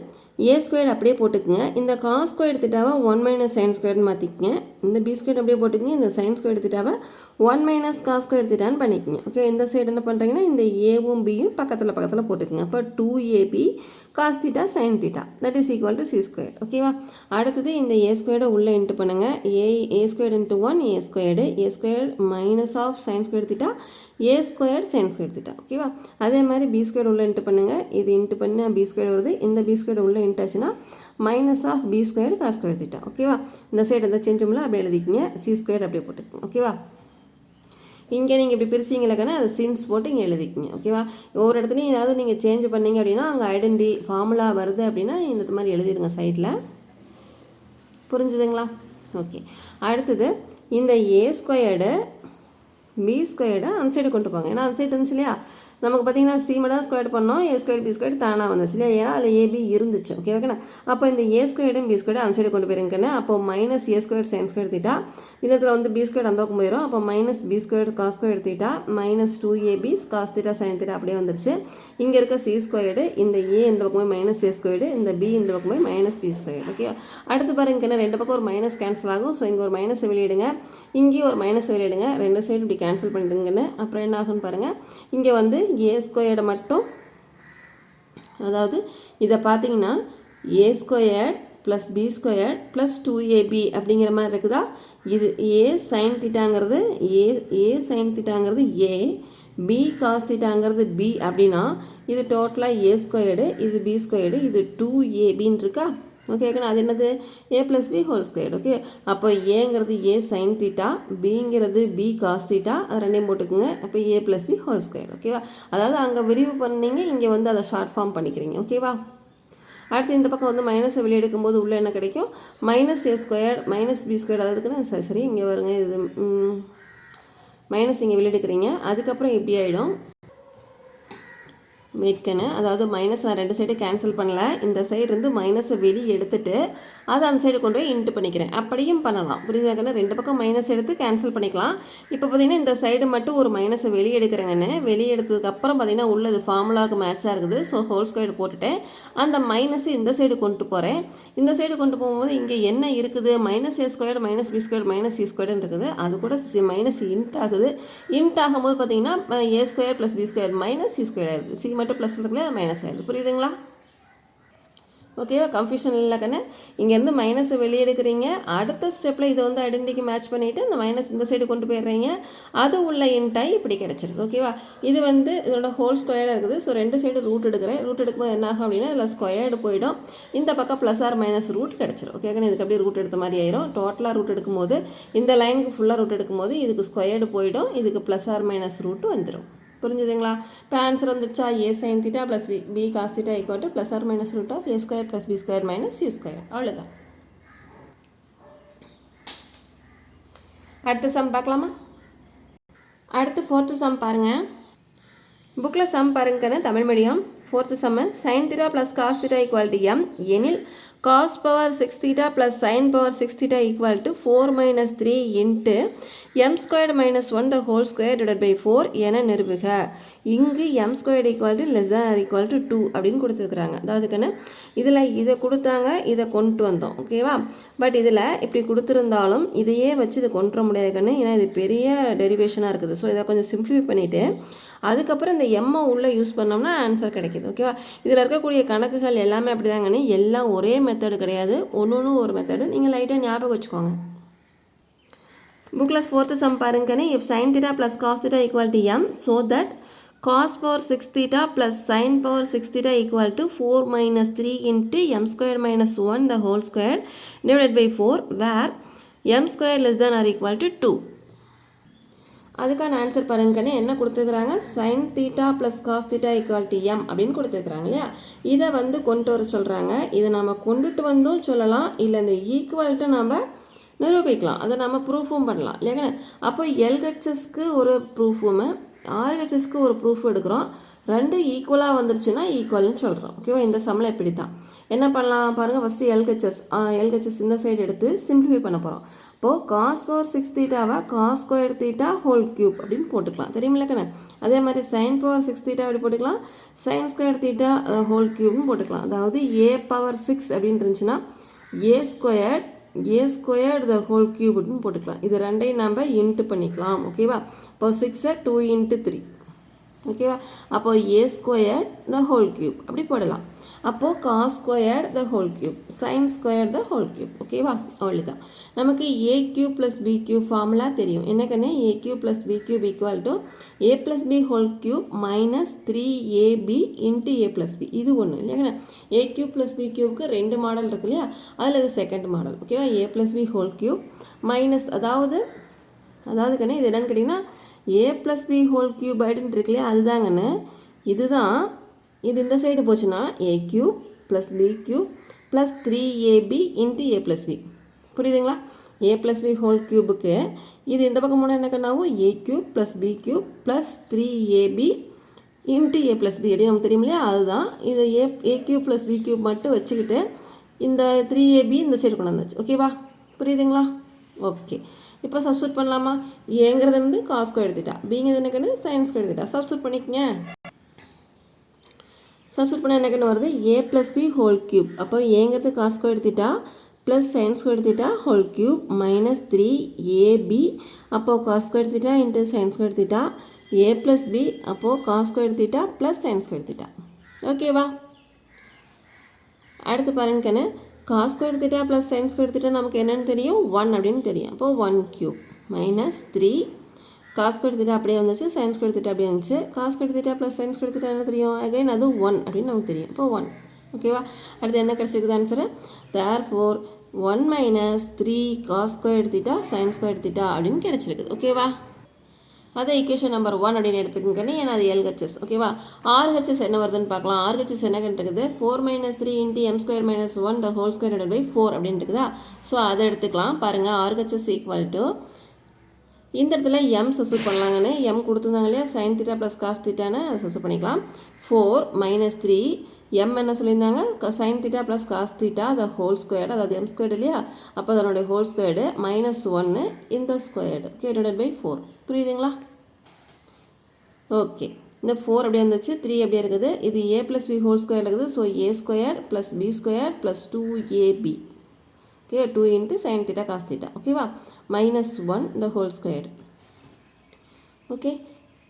ஏ ஸ்கொயர் அப்படியே போட்டுக்குங்க, இந்த காஸ் ஸ்கொயர் தீட்டாவை 1 மைனஸ் சைன் ஸ்கொயர்னு மாற்றிக்குங்க, இந்த பி ஸ்கொயர் அப்படியே போட்டுக்குங்க, இந்த சைன் ஸ்கொயர் தீட்டாவை 1 மைனஸ் காஸ் ஸ்கொயர் தீட்டான்னு பண்ணிக்கோங்க. ஓகே, இந்த சைடு என்ன பண்ணுறீங்கன்னா, இந்த ஏவும் பியும் பக்கத்தில் போட்டுக்குங்க. அப்போ 2ab cos theta sine theta that is equal to c square. ஓகேவா, அடுத்தது இந்த ஏ ஸ்கொயர்டை உள்ளே இன்ட்டு பண்ணுங்கள். A square into 1 a square minus of sine square theta a square sine square theta. ஓகேவா, அதே மாதிரி பி ஸ்கொயர் உள்ள இன்ட்டு பண்ணுங்கள், இது இன்ட்டு பண்ணி பி ஸ்கொயர் வருது, இந்த பி ஸ்கொயர் உள்ள இன்ட்டாச்சுன்னா minus of b square cos square theta. ஓகேவா, இந்த சைடு எந்த சேஞ்சும்ல அப்படியே எழுதிக்கிங்க, சி ஸ்கொயர் அப்படியே போட்டுக்கோங்க. ஓகேவா, இங்கே நீங்கள் இப்படி பிரிச்சிங்களக்கான அது சின்ஸ் போட்டு இங்கே எழுதிக்கிங்க. ஓகேவா, ஒவ்வொரு இடத்துலையும் ஏதாவது நீங்கள் சேஞ்ச் பண்ணிங்க அப்படின்னா அங்கே ஐடென்டி ஃபார்முலா வருது அப்படின்னா இந்த மாதிரி எழுதிடுங்க சைடில். புரிஞ்சுதுங்களா? ஓகே, அடுத்தது இந்த ஏ ஸ்கொயர்டு பி ஸ்கொயர்டை அந்த சைடு கொண்டு போங்க. ஏன்னா அந்த சைடு இருந்துச்சு இல்லையா, நமக்கு பார்த்தீங்கன்னா சி மட்டும் தான் ஸ்கொயர் பண்ணோம், ஏ ஸ்கொயர் பி ஸ்கொயர் தானாக வந்துச்சு இல்லையா, ஏன்னா அதில் ஏபி இருந்துச்சு. ஓகே ஓகேண்ணா, அப்போ இந்த ஏ ஸ்கொயர்டும் பி ஸ்கொயர் அந்த சைடு கொண்டு போயிருங்கண்ணே. அப்போ மைனஸ் ஏ ஸ்கொயர் சைன் ஸ்கொயர் தீட்டா, இதில் வந்து பி ஸ்கொயர் அந்த பக்கம் போயிடும். அப்போ minus B square cos square theta minus 2ab cos theta sine theta அப்படியே வந்துருச்சு. இங்கே இருக்க சி ஸ்கொயர்டு, இந்த ஏ இந்த பக்கம் மைனஸ் ஏ ஸ்கொயர்டு, இந்த பி இந்த பக்கம் மைனஸ் பி ஸ்கொயர். ஓகே, அடுத்து பாருங்கண்ணே, ரெண்டு பக்கம் ஒரு மைனஸ் கேன்சல் ஆகும். ஸோ இங்கே ஒரு மைனஸ் வெளியிடுங்க, இங்கேயும் ஒரு மைனஸ் வெளியிடுங்க, ரெண்டு சைடு இப்படி கேன்சல் பண்ணிடுங்கன்னு. அப்புறம் என்ன ஆகுன்னு பாருங்கள், இங்கே வந்து ஏ ஸ்கொயர்டை மட்டும், அதாவது இதை பார்த்தீங்கன்னா ஏ square plus B square plus 2ab அப்படிங்கிற மாதிரி இருக்குதா. இது ஏ சைன் தீட்டாங்கிறது ஏ சைன் தீட்டாங்கிறது ஏ, பி காஸ் தீட்டாங்கிறது பி அப்படின்னா இது டோட்டலாக ஏ ஸ்கொயர்டு, இது பி ஸ்கொயர்டு, இது 2abன்னு இருக்கா. ஓகேக்கண்ணா, அது என்னது a plus B whole square. Okay, அப்போ ஏங்கிறது ஏ சைன் தீட்டா, பிங்கிறது பி காஸ் தீட்டா, அது ரெண்டையும் போட்டுக்குங்க. அப்போ a plus B whole square. ஓகேவா, அதாவது அங்கே விரிவு பண்ணீங்க, இங்கே வந்து அதை ஷார்ட் ஃபார்ம் பண்ணிக்கிறீங்க. ஓகேவா, அடுத்து இந்த பக்கம் வந்து மைனஸை வெளியே எடுக்கும்போது உள்ளே என்ன கிடைக்கும், மைனஸ் ஏ ஸ்கொயர் மைனஸ் பி ஸ்கொயர். அதாவதுக்குன்னு சரி இங்கே வருங்க, இது மைனஸ் இங்கே வெளியே எடுக்கிறீங்க, அதுக்கப்புறம் எப்படி ஆகிடும் வெயிட்கன்னு, அதாவது மைனஸ் நான் ரெண்டு சைடு கேன்சல் பண்ணல, இந்த சைடு இருந்து மைனஸை வெளியே எடுத்துட்டு அதை அந்த சைடு கொண்டு போய் இன்ட்டு பண்ணிக்கிறேன். அப்படியும் பண்ணலாம், புரியுதாங்கன்னு, ரெண்டு பக்கம் மைனஸ் எடுத்து கேன்சல் பண்ணிக்கலாம். இப்போ பார்த்தீங்கன்னா இந்த சைடு மட்டும் ஒரு மைனஸை வெளியே எடுக்கிறேங்கன்னு, வெளியே எடுத்ததுக்கப்புறம் பார்த்தீங்கன்னா உள்ளது ஃபார்முலாவுக்கு மேட்சாக இருக்குது. ஸோ ஹோல் ஸ்கொயர் போட்டுட்டேன், அந்த மைனஸை இந்த சைடு கொண்டு போகிறேன். இந்த சைடு கொண்டு போகும்போது இங்கே என்ன இருக்குது, மைனஸ் ஏ square minus B square minus c ஸ்கொயர்னு இருக்குது. அது கூட மைனஸ் இன்ட் ஆகுது. இன்ட் ஆகும்போது பார்த்தீங்கன்னா ஏ square plus B square minus C square ஆகுது, சி மட்டும் ப்ளஸ் இருக்குல்ல மைனஸ் ஆகுது. புரியுதுங்களா? ஓகேவா? கன்ஃபியூஷன் இல்லை கண்ணு. இங்கேருந்து மைனஸை வெளியே எடுக்கிறீங்க, அடுத்த ஸ்டெப்பில் இதை வந்து ஐடென்டிட்டிக்கு மேட்ச் பண்ணிவிட்டு இந்த மைனஸ் இந்த சைடு கொண்டு போயிடுறீங்க, அது உள்ள இன்டாய் இப்படி கிடச்சிருது. ஓகேவா? இது வந்து இதோட ஹோல் ஸ்கொயராக இருக்குது. ஸோ ரெண்டு சைடு ரூட் எடுக்கிறேன். ரூட் எடுக்கும்போது என்ன ஆகும் அப்படின்னா இதில் ஸ்கொயர்டு போயிடும், இந்த பக்கம் ப்ளஸ் ஆர் மைனஸ் ரூட் கிடச்சிரும். ஓகேங்க, இதுக்கு அப்படியே ரூட் எடுத்த மாதிரி ஆயிரும். டோட்டலாக ரூட் எடுக்கும்போது இந்த லைனுக்கு ஃபுல்லாக ரூட் எடுக்கும்போது இதுக்கு ஸ்கொயர்டு போயிடும், இதுக்கு ப்ளஸ் ஆர் மைனஸ் ரூட்டு வந்துடும். புரிஞ்சுதுங்களா? இப்போ ஆன்சர் வந்துருச்சா? A sine theta plus B cos theta equal to plus or minus root of A square plus B square minus C square. அவ்வளோதான். அடுத்த சம் பார்க்கலாமா? அடுத்து ஃபோர்த்து சம் பாருங்கள். புக்கில் சம் பாருங்க, Tamil medium. Fourth sum sine theta plus cos theta equal to M எனில் cos power 6 theta plus sine power 6 theta equal to 4 minus 3 into M squared minus 1 the whole square divide by 4 என நிரூபிக. இங்கு M squared equal to less than or equal to 2 அப்படின்னு கொடுத்துருக்குறாங்க. அதாவதுக்குன்னு இதில் இதை கொடுத்தாங்க, இதை கொண்டு வந்தோம். ஓகேவா? பட் இதில் இப்படி கொடுத்துருந்தாலும் இதையே வச்சு இதை கொண்டு வர முடியாது கண்ணு, ஏன்னா இது பெரிய டெரிவேஷனாக இருக்குது. ஸோ இதை கொஞ்சம் சிம்பிளிஃபை பண்ணிவிட்டு அதுக்கப்புறம் இந்த எம்மை உள்ளே யூஸ் பண்ணோம்னா ஆன்சர் கிடைக்கிது. ஓகேவா? இதில் இருக்கக்கூடிய கணக்குகள் எல்லாமே அப்படி தாங்கன்னு, எல்லாம் ஒரே மெத்தடு கிடையாது, ஒன்று ஒரு மெத்தடு. நீங்கள் லைட்டாக ஞாபகம் வச்சுக்கோங்க. புக்கில் ஃபோர்த்து சம் பாருங்கன்னு, if sine theta plus cos theta equal to M so that cos power 6 theta plus sine power 6 theta equal to 4 minus 3 into M square minus 1 the whole square divide by 4 where M square less than or equal to 2. அதுக்கான answer பாருங்கன்னு என்ன கொடுத்துருக்குறாங்க, sine theta plus cos theta equal to M அப்படின்னு கொடுத்துருக்குறாங்க இல்லையா? இதை வந்து கொண்டு வர சொல்கிறாங்க. இதை நம்ம கொண்டுட்டு வந்தும் சொல்லலாம், இல்லை இந்த ஈக்குவல்ட்டு நம்ம நிரூபிக்கலாம், அதை நம்ம ப்ரூஃபும் பண்ணலாம் இல்லையாங்க. அப்போ எல்ஹெச்எஸ்க்கு ஒரு ப்ரூஃபும் ஆர்ஹெச்எஸ்க்கு ஒரு ப்ரூஃப் எடுக்கிறோம். ரெண்டு ஈக்குவலாக வந்துருச்சுன்னா ஈக்குவல்னு சொல்கிறோம். ஓகேவா? இந்த சம்மில் இப்படி தான் என்ன பண்ணலாம் பாருங்கள். ஃபஸ்ட்டு எல்ஹெச்எஸ் இந்த சைடு எடுத்து சிம்பிளிஃபை பண்ண போகிறோம். இப்போது காஸ் பவர் 6 தீட்டாவை cos square theta whole cube அப்படின்னு போட்டுக்கலாம், தெரியுமில்லக்கண்ணே. அதே மாதிரி சைன் பவர் 6 தீட்டா அப்படி போட்டுக்கலாம், சைன் ஸ்கொயர் தீட்டா ஹோல் கியூப்னு போட்டுக்கலாம். அதாவது ஏ பவர் 6 அப்படின்னு இருந்துச்சுன்னா ஏ ஸ்கொயர்டு த ஹோல் கியூப் அப்படின்னு போட்டுக்கலாம். இது ரெண்டையும் நம்ம இன்ட்டு பண்ணிக்கலாம். ஓகேவா? இப்போ 6 2 இன்ட்டு 3. ஓகேவா? அப்போது A square the whole cube அப்படி போடலாம். அப்போது cos square the whole cube, sine square the whole cube. ஓகேவா? அவ்வளோதான். நமக்கு A cube plus B cube formula தெரியும். என்னக்கண்ணே, A cube plus B cube equal to A plus B whole cube minus 3ab into A plus B. இது ஒன்று இல்லைங்கண்ணா. A cube plus B கியூப்க்கு 2 model இருக்கு இல்லையா, அதில் இது செகண்ட் மாடல். ஓகேவா? A plus B whole cube minus அதாவது கண்ணே இது என்னென்னு கேட்டிங்கன்னா A plus B whole cube அப்படின்னு இருக்கு இல்லையா, அதுதாங்கண்ணே. இதுதான் இது இந்த சைடு போச்சுன்னா A cube plus B cube plus 3ab into A plus B. புரியுதுங்களா? ஏ ப்ளஸ் பி ஹோல் கியூபுக்கு இது இந்த பக்கம் போனால் என்ன கண்ணாவும் A cube plus B cube plus 3ab into A plus B அப்படின்னு நமக்கு தெரியும் இல்லையா, அதுதான். இது A cube plus B cube மட்டும் வச்சுக்கிட்டு இந்த 3ab இந்த சைடு கொண்டு வந்தாச்சு. ஓகேவா? புரியுதுங்களா? ஓகே. இப்போ சப்ஸ்டியூட் பண்ணலாமா? ஏங்கிறது வந்து காஸ் ஸ்கொயர் எடுத்துட்டா, பிங்கிறது என்னக்கன்னு சைன் ஸ்கொயர் எடுத்துட்டா. சப்ஸ்டியூட் பண்ணிக்கங்க. சப்ஸ்டியூட் பண்ண என்னக்கன்னு வருது, A plus B whole cube. அப்போ ஏங்கிறது காஸ் ஸ்கொயர் எடுத்துட்டா ப்ளஸ் சைன் ஸ்கொயர் எடுத்துட்டா ஹோல் கியூப் மைனஸ் 3ab அப்போது காஸ் ஸ்கொயர் எடுத்துட்டா இன்ட்டு சைன் ஸ்கொயர் எடுத்துட்டா ஏ ப்ளஸ் பி அப்போது காஸ் ஸ்கொயர் எடுத்துட்டா ப்ளஸ் சைன் ஸ்கொயர் எடுத்துட்டா. ஓகேவா? அடுத்து பாருங்கன்னு, cos square theta plus sine square theta நமக்கு என்னென்னு தெரியும், 1 அப்படின்னு தெரியும். அப்போது 1 cube minus 3 cos square theta அப்படியே வந்துச்சு, சைன் ஸ்கொயர் தீட்டா அப்படியே வந்துச்சு. Cos square theta plus sine square theta என்ன தெரியும், அகைன் அது 1 அப்படின்னு நமக்கு தெரியும். இப்போ 1. ஓகேவா? அடுத்து என்ன கிடச்சிருக்குது answer, therefore 1 minus 3 cos square theta sine square theta அப்படின்னு கிடச்சிருக்குது. ஓகேவா? அதை ஈக்குவேஷன் நம்பர் 1 அப்படின்னு எடுத்துக்கங்கன்னு, ஏன்னா அது எல்ஹெச்எஸ். ஓகேவா? ஆர்ஹெச்எஸ் என்ன வருதுன்னு பார்க்கலாம். ஆர்ஹெச்எஸ் என்ன இருக்குது, 4 minus 3 into M square minus 1 the whole square divide by 4 அப்படின்னு இருக்குதா. ஸோ அதை எடுத்துக்கலாம். பாருங்கள், ஆர்ஹெச்எஸ் ஈக்குவல் டு இந்த இடத்துல எம் சப்ஸ்டியூட் பண்ணலாங்கன்னு, எம் கொடுத்துருந்தாங்க இல்லையா, சைன் தீட்டா ப்ளஸ் காஸ் தீட்டான்னு அதை சப்ஸ்டியூட் பண்ணிக்கலாம். 4 மைனஸ் 3 எம் என்ன சொல்லியிருந்தாங்க, sine theta plus cos theta the whole squared, அதாவது எம் ஸ்கொயர்டு இல்லையா, அப்போ அதனுடைய ஹோல் ஸ்கொயர்டு மைனஸ் 1 இந்த ஸ்கொயர்டு டிவைடட் பை 4. புரியுதுங்களா? ஓகே. இந்த 4 அப்படியே வந்துச்சு, 3 அப்படியே இருக்குது. இது A plus B whole square இருக்குது. So A square plus B square plus 2ab. Okay, 2 into sine theta cos theta. ஓகேவா? மைனஸ் 1 இந்த ஹோல் ஸ்கொயர்டு. ஓகே,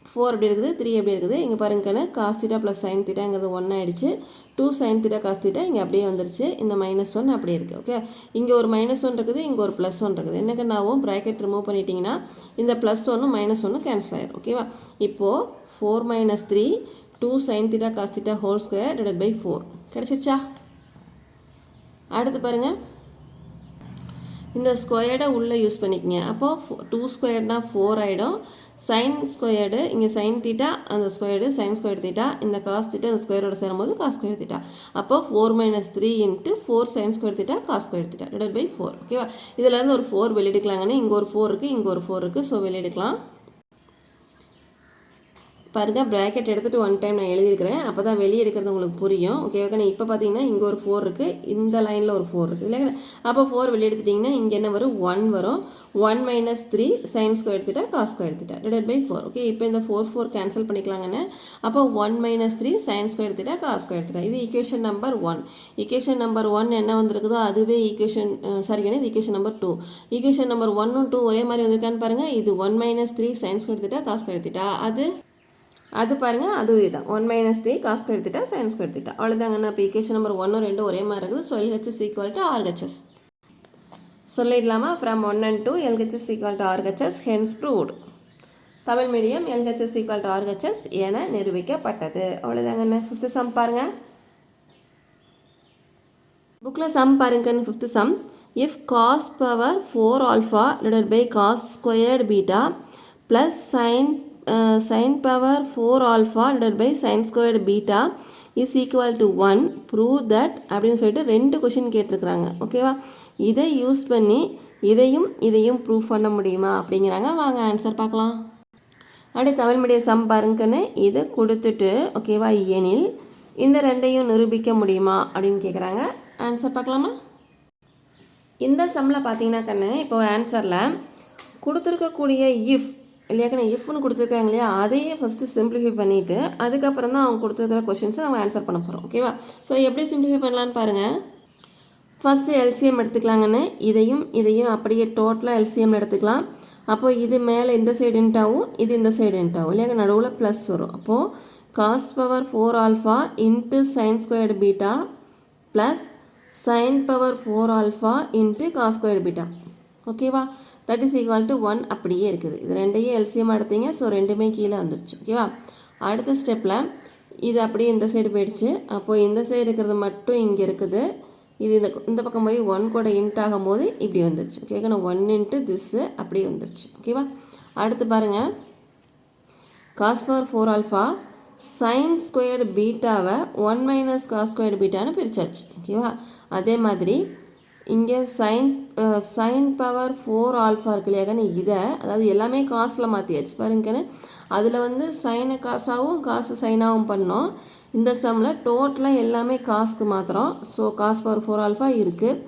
4 எப்படி இருக்குது, 3 எப்படி இருக்குது. இங்கே பாருங்கன்னு காஸ் தீட்டா ப்ளஸ் சைன் தீட்டாங்கிறது 1 ஆகிடுச்சு. 2 சைன் தீட்டா காஸ் தீட்டா இங்கே அப்படியே வந்துருச்சு. இந்த -1 அப்படியே இருக்குது. ஓகே, இங்கே ஒரு -1 இருக்குது, இங்கே ஒரு +1 இருக்குது. என்னக்கு நாவும் ப்ராக்கெட் ரிமூவ் பண்ணிட்டீங்கன்னா இந்த +1 -1 கேன்சல் ஆயிடும். ஓகேவா, இப்போது 4 - 3 2 sine theta cos theta whole square divided by 4 கிடச்சிச்சா. அடுத்து பாருங்கள், இந்த ஸ்கொயர்டை உள்ளே யூஸ் பண்ணிக்கங்க. அப்போது 2 ஸ்கொயர்னா 4 ஆகிடும். சைன் ஸ்கொயர்டு இங்கே சைன் தீட்டா, அந்த ஸ்கொயர்டு சைன் ஸ்கொயர் தீட்டா, இந்த காஸ் தீட்டா அந்த ஸ்கொயரோட சேரும்போது காஸ் ஸ்கொயர் தீட்டா. அப்போ 4 - 3 × 4 sine square theta cos square theta divide by 4. ஓகேவா, இதில் இருந்து ஒரு 4 வெளியெடுக்கலாங்கன்னு. இங்கே ஒரு 4 இருக்குது, இங்கே ஒரு 4 இருக்குது. ஸோ வெளியெடுக்கலாம். பாருங்கள், ப்ராக்கெட் எடுத்துகிட்டு 1 டைம் நான் எழுதியிருக்கிறேன். அப்போ தான் வெளியே எடுக்கிறது உங்களுக்கு புரியும். ஓகேவாக்கண்ணே, இப்போ பார்த்தீங்கன்னா இங்கே ஒரு 4 இருக்குது, இந்த லைனில் ஒரு 4 இருக்குது இல்லைங்கண்ணே. அப்போ 4 வெளியே எடுத்துட்டிங்கன்னா இங்கே என்ன வரும், 1 வரும். 1 - 3 sine square theta cos square theta divide by 4. Okay, இப்போ இந்த 4 கேன்சல் பண்ணிக்கலாங்கண்ணே. அப்போ 1 - 3 sine square theta cos square theta. இது ஈக்குவேஷன் நம்பர் 1. ஈக்குவேஷன் நம்பர் 1 என்ன வந்திருக்குதோ அதுவே ஈக்குவேஷன் சரிங்கண்ணே, இது ஈக்குவேஷன் நம்பர் 2. ஈக்குவேஷன் நம்பர் 1 2 ஒரே மாதிரி வந்திருக்கான்னு பாருங்கள். இது 1 - 3 sine square theta cos square theta. அது பாருங்கள், அது இதுதான் 1 - 3 cos square theta sine square theta. அவ்வளோதாங்கண்ணா. இப்போ ஈக்குவேஷன் நம்பர் 1 2 ஒரே மாதிரி இருக்குது. ஸோ LHS = RHS சொல்லிடலாமா. From 1 and 2 LHS = RHS hence proved. Tamil medium LHS = RHS என நிரூபிக்கப்பட்டது. அவ்வளோதாங்கண்ணா. 5th சம் பாருங்கள். புக்கில் சம் பாருங்கன்னு 5th sum. If cos power 4 alpha divided by cos squared beta plus sin power 4 alpha divided by sin squared beta is equal to 1 prove that அப்படின்னு சொல்லிட்டு 2 question கேட்டிருக்கிறாங்க. ஓகேவா, இதை use பண்ணி இதையும் ப்ரூவ் பண்ண முடியுமா அப்படிங்கிறாங்க. வாங்க ஆன்சர் பார்க்கலாம். அப்படியே தமிழ் மீடியம் சம் பாருங்கன்னு இதை கொடுத்துட்டு ஓகேவா, எனில் இந்த 2ஐயும் நிரூபிக்க முடியுமா அப்படின்னு கேட்குறாங்க. ஆன்சர் பார்க்கலாமா. இந்த சம்மில் பார்த்தீங்கன்னா கண்ணு, இப்போ ஆன்சரில் கொடுத்துருக்கக்கூடிய இஃப் இல்லையாக்கண்ணே, இஃப்னு கொடுத்துருக்காங்க இல்லையா, அதையே ஃபஸ்ட்டு சிம்பிளிஃபை பண்ணிவிட்டு அதுக்கப்புறம் தான் அவங்க கொடுத்துருக்கிற கொஷின்ஸை நம்ம ஆன்சர் பண்ண போகிறோம். ஓகேவா, ஸோ எப்படி சிம்பிளிஃபை பண்ணலான்னு பாருங்கள். ஃபஸ்ட்டு எல்சிஎம் எடுத்துக்கலாங்கன்னு. இதையும் அப்படியே டோட்டலாக எல்சிஎம் எடுத்துக்கலாம். அப்போது இது மேலே இந்த சைடு இன்ட்டாகும், இது இந்த சைடு இன்ட்டாகும் இல்லையா, நடுவில் ப்ளஸ் வரும். அப்போது cos power 4 alpha into sine squared beta plus sine power 4 alpha into cos squared beta. ஓகேவா, தட் இஸ் ஈக்குவல் டு 1 அப்படியே இருக்குது. இது 2ஐயும் எல்சிஎம் எடுத்தீங்க. ஸோ 2மே கீழே வந்துடுச்சு. ஓகேவா, அடுத்த ஸ்டெப்பில் இது அப்படியே இந்த சைடு போயிடுச்சு. அப்போது இந்த சைடு இருக்கிறது மட்டும் இங்கே இருக்குது. இது இந்த பக்கம் போய் 1 கூட இன்ட் ஆகும் போது இப்படி வந்துருச்சு. ஓகேக்கா, 1 இன்ட்டு திஸ்ஸு அப்படியே வந்துருச்சு. ஓகேவா, அடுத்து பாருங்கள், cos power 4 alpha sine squared பீட்டாவை 1 - காஸ் ஸ்கொயர்டு பீட்டான்னு பிரிச்சாச்சு. ஓகேவா, அதே மாதிரி இங்கே சைன் பவர் 4 ஆல்ஃபா இருக்கு இல்லையாக்கன்னு, இதை அதாவது எல்லாமே காசில் மாற்றியாச்சு பாருங்கன்னு. அதில் சைனை காசாகவும் காசு சைனாகவும் பண்ணோம். இந்த சம்மில் டோட்டலாக எல்லாமே காசுக்கு மாத்திரம். ஸோ காஸ் பவர் 4 ஆல்ஃபா இருக்குது,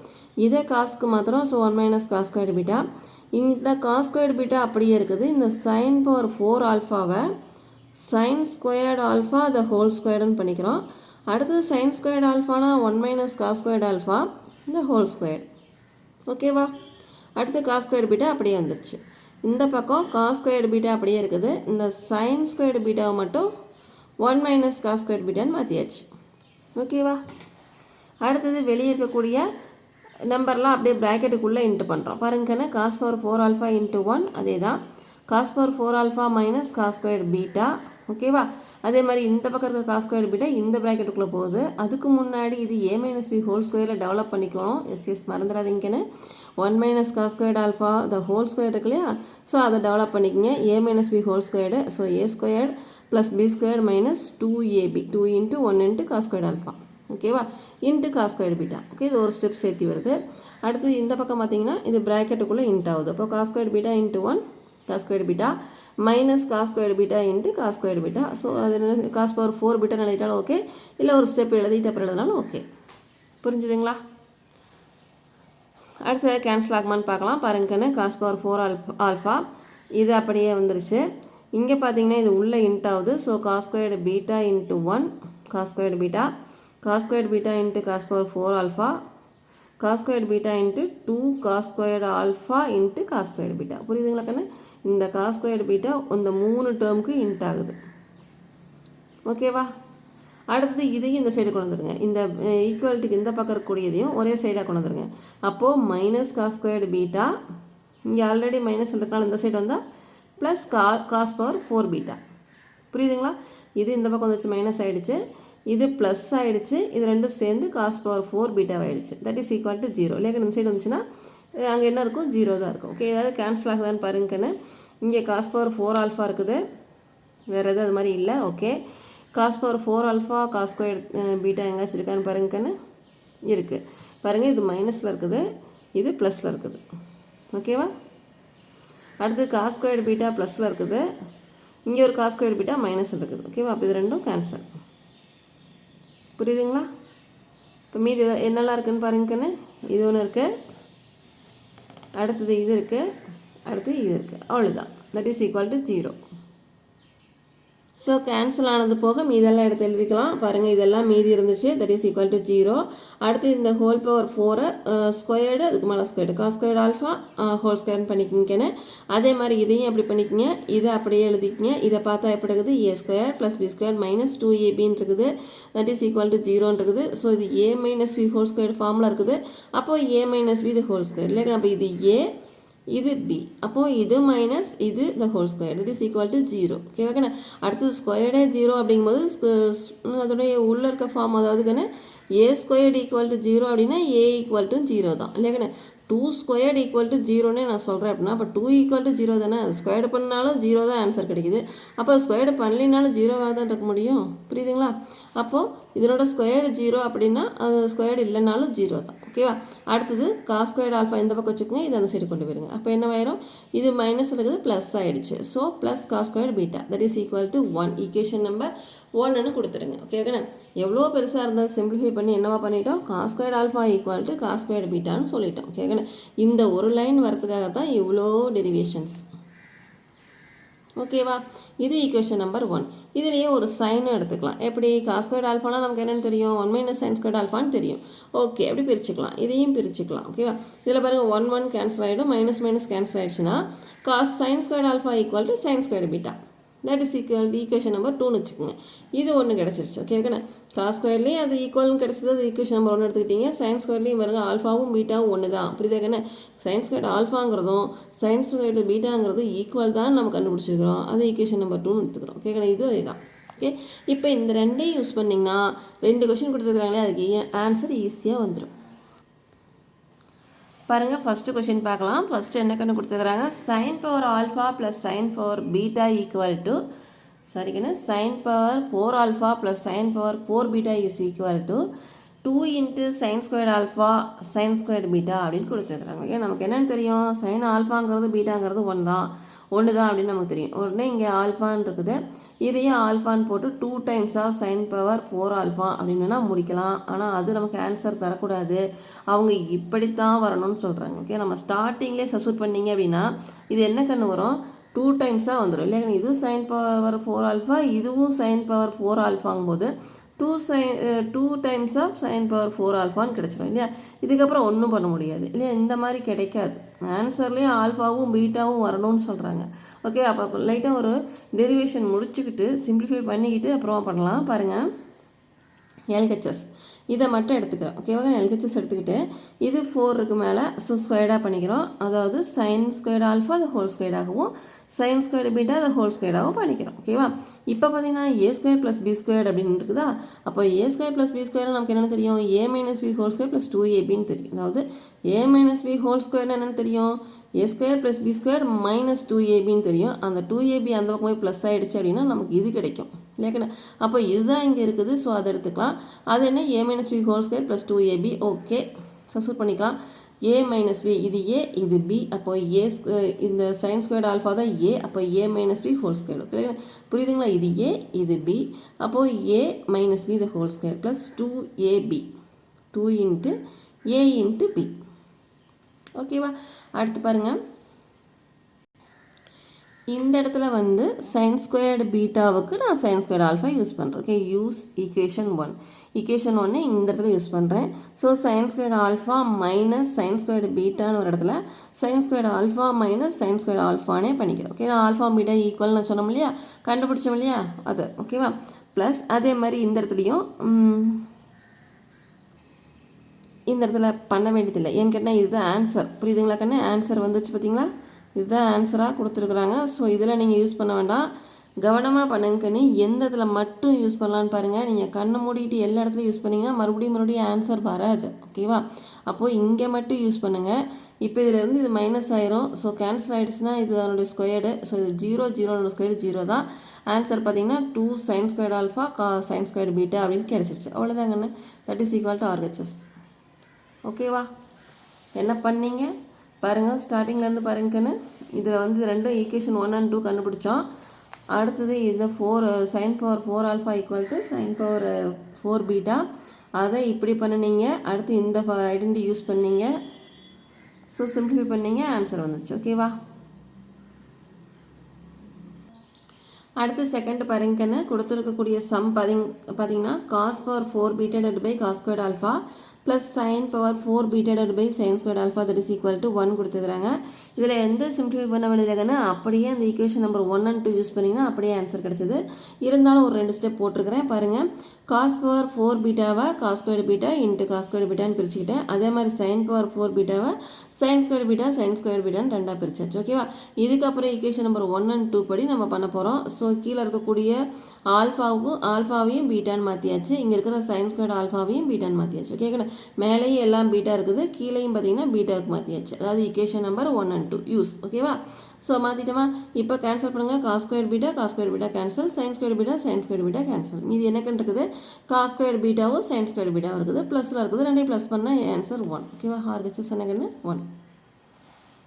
இதை காசுக்கு மாத்திரம். So 1 - cos squared beta. இந்த காஸ் ஸ்கொயர்டு பீட்டா அப்படியே இருக்குது. இந்த சைன் பவர் 4 ஆல்ஃபாவை sine squared alpha the whole ஸ்கொயர்டுன்னு பண்ணிக்கிறோம். அடுத்தது சைன் ஸ்கொயர்டு ஆல்ஃபானா 1 - காஸ் ஸ்கொயர்டு ஆல்ஃபா இந்த ஹோல் ஸ்கொயர்டு. ஓகேவா, அடுத்து காஸ் ஸ்கொயர்டு பீட்டா அப்படியே வந்துருச்சு. இந்த பக்கம் காஸ் ஸ்கொயர்டு பீட்டா அப்படியே இருக்குது. இந்த சைன் ஸ்கொயர்டு பீட்டாவை மட்டும் 1 - காஸ் ஸ்கொயர்டு பீட்டான்னு மாற்றியாச்சு. ஓகேவா, அடுத்தது வெளியே இருக்கக்கூடிய நம்பர்லாம் அப்படியே ப்ராக்கெட்டுக்குள்ளே இன்ட்டு பண்ணுறோம். பாருங்கன்னு, காஸ் பவர் 4 ஆல்ஃபா இன்ட்டு 1 அதே தான். Cos power 4 alpha minus cos squared beta. ஓகேவா, அதே மாதிரி இந்த பக்கம் இருக்கிற காஸ் ஸ்கொயர் பீட்டா இந்த ப்ராக்கெட்டுக்குள்ளே போகுது. அதுக்கு முன்னாடி இது a - b ஹோல் ஸ்கொயரில் டெவலப் பண்ணிக்கணும். எஸ் மறந்துடாதீங்கன்னு. 1 - cos squared alpha the whole square இருக்கு இல்லையா, ஸோ அதை டெவலப் பண்ணிக்கங்க. a - b whole squared. So a squared plus b squared minus 2ab 2 × 1 × cos squared alpha. ஓகேவா, into cos squared beta. Okay, இது ஒரு ஸ்டெப் சேர்த்து வருது. அடுத்து இந்த பக்கம் பார்த்தீங்கன்னா இது ப்ராக்கெட்டுக்குள்ளே இன்ட் ஆகுது. அப்போ cos squared beta into 1 cos squared beta minus cos squared beta into cos squared beta. So அது காஸ் பவர் 4 பீட்டா எழுதிட்டாலும் ஓகே, இல்லை ஒரு ஸ்டெப் எழுதிட்டு அப்புறம் எழுதினாலும் ஓகே. புரிஞ்சுதுங்களா. அடுத்தது கேன்சல் ஆகுமான்னு பார்க்கலாம். பாருங்கன்னு, காஸ் பவர் 4 ஆல்ஃபா இது அப்படியே வந்துருச்சு. இங்கே பார்த்தீங்கன்னா இது உள்ளே இன்ட் ஆகுது. So cos squared beta into 1 cos squared beta into cos power 4 alpha cos squared beta into 2 cos squared alpha into cos squared beta. புரியுதுங்களா கண்ணு? இந்த cos squared beta இந்த 3 டேர்முக்கு இன்ட் ஆகுது. ஓகேவா? அடுத்தது இதையும் இந்த சைடு கொண்டு வந்துருங்க. இந்த ஈக்குவல்ட்டுக்கு இந்த பக்கம் இருக்கக்கூடியதையும் ஒரே சைடாக கொண்டு வந்துருங்க. அப்போது மைனஸ் காஸ் ஸ்கொயர்டு பீட்டா, இங்கே ஆல்ரெடி மைனஸ் இருக்கிறனால இந்த சைடு வந்தால் ப்ளஸ் காஸ் பவர் 4 பீட்டா. புரியுதுங்களா? இது இந்த பக்கம் வந்துச்சு, மைனஸ் ஆகிடுச்சு, இது ப்ளஸ் ஆகிடுச்சு, இது ரெண்டும் சேர்ந்து காஸ் பவர் 4 பீட்டா ஆகிடுச்சு. That is equal to 0. இல்லையா இந்த சைடு வந்துச்சுன்னா அங்கே என்ன இருக்கும்? 0 தான் இருக்கும். ஓகே, ஏதாவது கேன்சல் ஆகுதான்னு பாருங்கன்னு. இங்கே காஸ் பவர் 4 ஆல்ஃபா இருக்குது, வேறு எதுவும் அது மாதிரி இல்லை. Okay, cos power 4 alpha cos square beta எங்கேயாச்சும் இருக்கான்னு பாருங்கன்னு இருக்குது. பாருங்கள், இது மைனஸில் இருக்குது, இது ப்ளஸில் இருக்குது. ஓகேவா? அடுத்து காஸ் ஸ்கொயர் பீட்டா ப்ளஸில் இருக்குது, இங்கே ஒரு காஸ் ஸ்கொயர் பீட்டா மைனஸில் இருக்குது. ஓகேவா? அப்போ இது ரெண்டும் கேன்சல். புரியுதுங்களா? இப்போ மீதி என்னெல்லாம் இருக்குதுன்னு பாருங்கன்னு. இது ஒன்று இருக்குது, அடுத்தது இது இருக்குது, அடுத்து இது இருக்குது. அவ்வளோதான். That is equal to 0. So cancel ஆனது போக மீதெல்லாம் எடுத்து எழுதிக்கலாம். பாருங்கள், இதெல்லாம் மீதி இருந்துச்சு. That is equal to 0. அடுத்து இந்த ஹோல் பவர் 4 ஸ்கொயர்டு, அதுக்கு மேலே squared, cos squared alpha whole ஸ்கொயர்னு பண்ணிக்கிங்கன்னு. அதே மாதிரி இதையும் எப்படி பண்ணிக்கிங்க, இதை அப்படியே எழுதிக்கிங்க. இதை பார்த்தா எப்படி இருக்குது? A square plus B square minus 2ab இருக்குது. தட் இஸ் ஈக்குவல் டு 0 இருக்குது. ஸோ இது a minus B whole square ஃபார்மில் இருக்குது. அப்போது ஏ மைனஸ் பி இது ஹோல் ஸ்கொயர் இல்லையா? அப்போ இது ஏ, இது பி, அப்போது இது மைனஸ் இது the whole square, it is equal to 0. ஓகேவாக்கண்ணே? அடுத்தது ஸ்கொயர்டே 0 அப்படிங்கும்போது அதோடைய உள்ளே இருக்க ஃபார்ம், அதாவதுக்கண்ணே ஏ ஸ்கொயர்டு ஈக்குவல் டு 0 அப்படின்னா ஏ ஈக்குவல் டு 0 தான் இல்லையாக்கண்ணே? 2 ஸ்கொயர்டு ஈக்குவல் டு 0னே நான் சொல்கிறேன் அப்படின்னா, அப்போ 2 ஈக்குவல் டு 0 தானே? ஸ்கொயர்டு பண்ணாலும் 0 தான் ஆன்சர் கிடைக்குது. அப்போ ஸ்கொயர்டு பண்ணலினாலும் 0வாக தான் இருக்க முடியும். புரியுதுங்களா? அப்போது இதனோட ஸ்கொயர்டு 0 அப்படின்னா அது ஸ்கொயர்டு இல்லைனாலும் 0 தான். ஓகேவா? அடுத்தது காஸ் ஸ்கொயர்டு ஆல்ஃபா இந்த பக்கம் வச்சுக்கோங்க, இது அந்த சைடு கொண்டு போயிருங்க. அப்போ என்ன ஆயிரும்? இது மைனஸ் இருக்குது, ப்ளஸ் ஆகிடுச்சு. So plus cos squared beta that is equal to 1. Equation number 1ன்னு கொடுத்துருங்க. ஓகேவாக்கண்ணே? எவ்வளோ பெருசாக இருந்தால் சிம்பிளிஃபை பண்ணி என்னவா பண்ணிட்டோம்? Cos squared alpha equal to cos squared பீட்டான்னு சொல்லிட்டோம். ஓகேவாக்கண்ணே? இந்த ஒரு லைன் வரதுக்காக தான் இவ்வளோ டெரிவேஷன்ஸ். ஓகேவா? இது ஈக்குவேஷன் நம்பர் 1. இதுலேயே ஒரு சைனும் எடுத்துக்கலாம். எப்படி? காஸ் ஸ்கொயர்டு ஆல்ஃபானா நமக்கு என்னென்னு தெரியும்? 1 மைனஸ் சைன் ஸ்கொயர்டு ஆல்ஃபான்னு தெரியும். ஓகே, அப்படி பிரிச்சுக்கலாம். இதையும் பிரிச்சுக்கலாம். ஓகேவா? இதில் பாருங்கள், 1 1 கேன்சல் ஆகிடும், மைனஸ் மைனஸ் கேன்சல் ஆகிடுச்சுன்னா cos sine squared alpha equal to sine squared beta. That is equal equation number 2ன்னு வச்சுக்கோங்க. இது ஒன்று கிடச்சிருச்சு. ஓகேவாக்கண்ணே? காஸ் ஸ்கொயர்லேயும் அது ஈக்குவல்னு கிடச்சது, அது ஈக்குவேஷன் நம்பர் 1 எடுத்துக்கிட்டீங்க. சைன் ஸ்கொயர்லேயும் பாருங்க, ஆல்ஃபாவும் பீட்டாவும் ஒன்று தான். புரியுதாக்கண்ணே? சைன் ஸ்கொயர்டு ஆல்ஃபாங்கிறதும் சைன் ஸ்கொயர்டு பீட்டாங்கிறது ஈக்குவல் தான் நம்ம கண்டுபிடிச்சிருக்கிறோம். அது ஈக்குவேஷன் நம்பர் 2ன்னு எடுத்துக்கிறோம். ஓகேக்கண்ணே? இது அதே தான். ஓகே, இப்போ இந்த ரெண்டையும் யூஸ் பண்ணிங்கன்னா 2 கொஷின் கொடுத்துருக்குறாங்களே, அதுக்கு ஆன்சர் ஈஸியாக வந்துடும். பாருங்கள், ஃபஸ்ட்டு கொஷின் பார்க்கலாம். ஃபஸ்ட்டு என்ன கண்டு கொடுத்துருக்குறாங்க? Sine power alpha plus sine power beta equal to sin power 4 alpha plus sin power 4 beta is equal to 2 into sin squared alpha sin squared beta அப்படின்னு கொடுத்துருக்குறாங்க. ஓகே, நமக்கு என்னென்னு தெரியும்? sin ஆல்ஃபாங்கிறது பீட்டாங்கிறது ஒன்று தான் அப்படின்னு நமக்கு தெரியும். உடனே இங்கே ஆல்ஃபான்னு இருக்குது, இதையும் ஆல்ஃபான்னு போட்டு 2 times of sin power 4 alpha அப்படின்னா முடிக்கலாம். ஆனால் அது நமக்கு ஆன்சர் தரக்கூடாது, அவங்க இப்படித்தான் வரணும்னு சொல்கிறாங்க. ஓகே, நம்ம ஸ்டார்டிங்லேயே சப்ஸ்டிட்யூட் பண்ணிங்க அப்படின்னா இது என்ன கண்ணு வரும்? 2 times வந்துடும் இல்லையா? இதுவும் சைன் பவர் 4 ஆல்ஃபா, இதுவும் சைன் பவர் 4 ஆல்ஃபாங்கும் போது 2 times ஆஃப் சைன் பவர் 4 ஆல்ஃபான்னு கிடச்சிடும் இல்லையா? இதுக்கப்புறம் ஒன்றும் பண்ண முடியாது இல்லையா? இந்த மாதிரி கிடைக்காது. ஆன்சர்லேயே ஆல்ஃபாவும் பீட்டாவும் வரணும்னு சொல்கிறாங்க. ஓகே, அப்போ லைட்டாக ஒரு டெரிவேஷன் முடிச்சுக்கிட்டு சிம்பிளிஃபை பண்ணிக்கிட்டு அப்புறமா பண்ணலாம். பாருங்கள், எல்ஹெச்எஸ் இதை மட்டும் எடுத்துக்கிறோம். ஓகேவா? எல்ஹெச்எஸ் எடுத்துக்கிட்டு இது 4க்கு மேலே ஸ்கொயர்டாக பண்ணிக்கிறோம். அதாவது சைன் ஸ்கொயர்டு ஆல்ஃபா அது ஹோல் ஸ்கொயர்டாகவும் சைன் ஸ்கொயர்டு பீட்டா அது ஹோல் ஸ்கொயர்டாகவும் பண்ணிக்கிறோம். ஓகேவா? இப்போ பார்த்தீங்கன்னா ஏ ஸ்கொயர் ப்ளஸ் பி ஸ்கொயர் அப்படின்னு இருக்குதா? அப்போ A square plus B square நமக்கு என்னென்னு தெரியும்? A minus B whole square plus 2ab தெரியும். அதாவது ஏ மைனஸ் பி ஹோல் ஸ்கொயர்னு என்னென்னு தெரியும்? A square plus B square minus 2ab தெரியும். அந்த 2ab அந்த பக்கம் போய் ப்ளஸ் ஆகிடுச்சு அப்படின்னா நமக்கு இது கிடைக்கும் இல்லையா? அப்போ இதுதான் இங்கே இருக்குது. ஸோ அதை எடுத்துக்கலாம். அது என்ன? A minus B whole square plus 2ab. Okay, substitute பண்ணிக்கலாம். ஏ மைனஸ் பி, இது ஏ இது பி, அப்போ ஏ இந்த சைன் ஸ்கொயர்டு ஆல்ஃபா தான் ஏ, அப்போ A minus B whole square. Okay, புரியுதுங்களா? இது ஏ இது பி, அப்போது A minus B the whole square plus 2ab, 2 into A into B. ஓகேவா? அடுத்து பாருங்கள், இந்த இடத்துல வந்து சைன் ஸ்கொயர்டு பீட்டாவுக்கு நான் சைன் ஸ்கொயர்டு ஆல்ஃபா யூஸ் பண்ணுறேன். Okay, use equation 1. ஈக்குவேஷன் 1 இந்த இடத்துல யூஸ் பண்ணுறேன். So sine squared alpha minus sine squared பீட்டான்னு ஒரு இடத்துல sine squared alpha minus sine squared ஆல்ஃபானே பண்ணிக்கிறேன். ஓகே, நான் ஆல்ஃபா பீட்டா ஈக்குவல்னு சொன்னோம் இல்லையா, கண்டுபிடிச்சோம் இல்லையா அது. ஓகேவா, ப்ளஸ் அதே மாதிரி இந்த இடத்துலையும் இந்த இடத்துல பண்ண வேண்டியதில்லை. ஏன்னு கேட்டால் இதுதான் ஆன்சர். புரியுதுங்களா கண்ணு? ஆன்சர் வந்துச்சு பார்த்தீங்களா, இதுதான் ஆன்சராக கொடுத்துருக்குறாங்க. ஸோ இதில் நீங்கள் யூஸ் பண்ண வேண்டாம், கவனமாக பண்ணுங்கன்னு. எந்த இதில் மட்டும் யூஸ் பண்ணலான்னு பாருங்கள். நீங்கள் கண்ணை மூடிட்டு எல்லா இடத்துலையும் யூஸ் பண்ணிங்கன்னா மறுபடியும் ஆன்சர் வராது. ஓகேவா, அப்போது இங்கே மட்டும் யூஸ் பண்ணுங்கள். இப்போ இதிலேருந்து இது மைனஸ் ஆயிரும். ஸோ கேன்சல் ஆகிடுச்சுன்னா இது அதனுடைய ஸ்கொயர்டு. ஸோ இது 0 ஸ்கொயர்டு 0 தான். ஆன்சர் பார்த்தீங்கன்னா 2 sine squared alpha sine squared beta அப்படின்னு கிடச்சிருச்சு. அவ்வளோதாங்கண்ணே. That is equal to RHS. ஓகேவா, என்ன பண்ணீங்க பாருங்கள், ஸ்டார்டிங்லேருந்து பாருங்கன்னு. இதில் வந்து ரெண்டும் ஈக்குவேஷன் 1 and 2 கண்டுபிடிச்சோம். அடுத்தது இந்த 4 sin power 4 alpha equal to sin power 4 beta, அதை இப்படி பண்ணினீங்க. அடுத்து இந்த ஐடென்டி யூஸ் பண்ணீங்க. ஸோ சிம்பிளிஃபை பண்ணீங்க, ஆன்சர் வந்துச்சு. ஓகேவா, அடுத்து செகண்ட் பாருங்கன்னு. கொடுத்துருக்கக்கூடிய சம் பார்த்தீங்கன்னா cos power 4 beta divide by cos squared alpha plus sine power 4 beta divide by sine squared alpha that is equal to 1 கொடுத்துருக்காங்க. இதில் எந்த சிம்பிளிஃபை பண்ண வேண்டியதுன்னா அப்படியே அந்த ஈக்குவேஷன் நம்பர் 1 and 2 யூஸ் பண்ணிங்கன்னா அப்படியே ஆன்சர் கிடச்சிது. இருந்தாலும் ஒரு 2 ஸ்டெப் போட்டிருக்கிறேன் பாருங்கள். காஸ் பவர் 4 பீட்டாவை cos squared beta into cos squared பீட்டான்னு பிரிச்சுக்கிட்டேன். அதே மாதிரி சைன் பவர் 4 பீட்டாவை sine squared beta sine squared பீட்டான்னு 2ஆக பிரிச்சாச்சு. ஓகேவா, இதுக்கப்புறம் ஈக்குவேஷன் நம்பர் 1 and 2 படி நம்ம பண்ண போகிறோம். ஸோ கீழே இருக்கக்கூடிய ஆல்ஃபாவையும் பீட்டான்னு மாற்றியாச்சு. இங்கே இருக்கிற சைன் ஸ்கொயர்டு ஆல்ஃபாவையும் பீட்டான்னு மாற்றியாச்சு. ஓகேங்களா, மேலேயும் எல்லாம் பீட்டா இருக்குது, கீழேயும் பார்த்தீங்கன்னா பீட்டாவுக்கு மாற்றியாச்சு. அதாவது ஈக்குவேஷன் நம்பர் 1 and 2 யூஸ். ஓகேவா, ஸோ மாற்றிட்டோமா. இப்போ கேன்சல் பண்ணுங்கள். Cos square beta cancel, sine square beta cancel. மீதி என்னக்குன்னு இருக்குது, காஸ் ஸ்கொயர் பீட்டாவும் சைன் ஸ்கொயர் பீட்டாவும் இருக்குது, ப்ளஸில் இருக்குது. ரெண்டையும் ப்ளஸ் பண்ணால் ஆன்சர் 1. ஓகேவா, RHS என்னக்குன்னு 1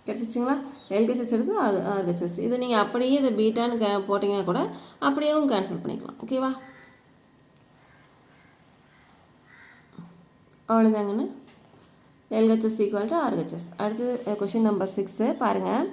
கிடச்சிச்சிங்களா. LHS எடுத்து RHS. இதை நீங்கள் அப்படியே இதை பீட்டான்னு போட்டிங்கன்னா கூட அப்படியேவும் கேன்சல் பண்ணிக்கலாம். ஓகேவா, அவ்வளோதாங்கன்னு. LHS equal to RHS. அடுத்து கொஷின் நம்பர் 6 பாருங்கள்.